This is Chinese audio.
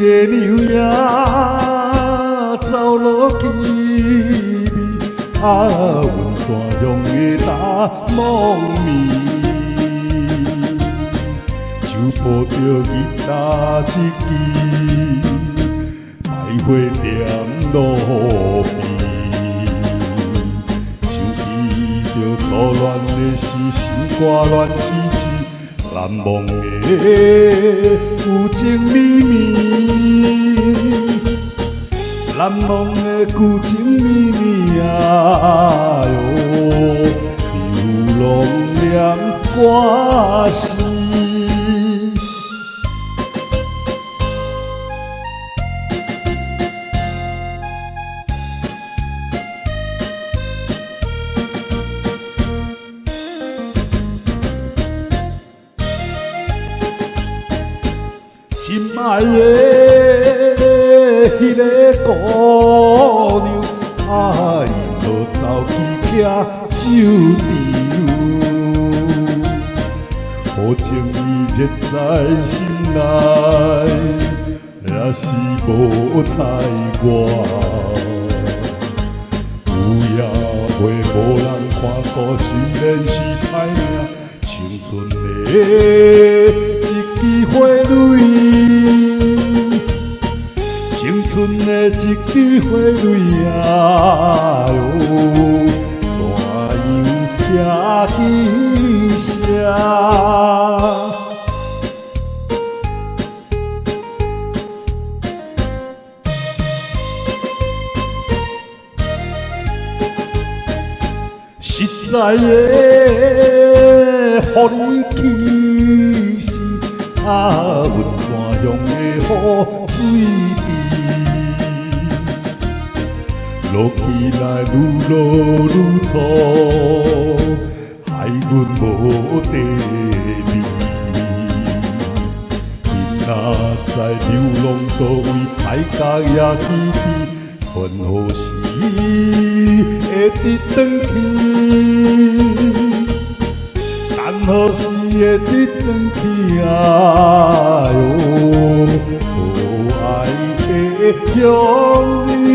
个牛仔走落去啊，阮山乡的大梦暝，手抱着吉他一支，徘徊踮路边。着错乱的是心肝乱痴痴，难忘的旧情绵绵，难忘的旧情绵绵啊哟，流浪念歌词。心爱的迄个姑娘，啊，因无走去喝酒甜，好情意热在心内，也是无彩我。有也会无人看过，虽然是歹命，青春的一支花蕊，青春的一支花蕊啊哟，怎样也轻声。实在的，予你气死啊！阮山乡的雨水滴，落起来愈落愈粗，害阮无地味。你若在流浪倒位，歹甲也天边，困何时会得转去？等何时会得转去啊哟？可爱的乡里。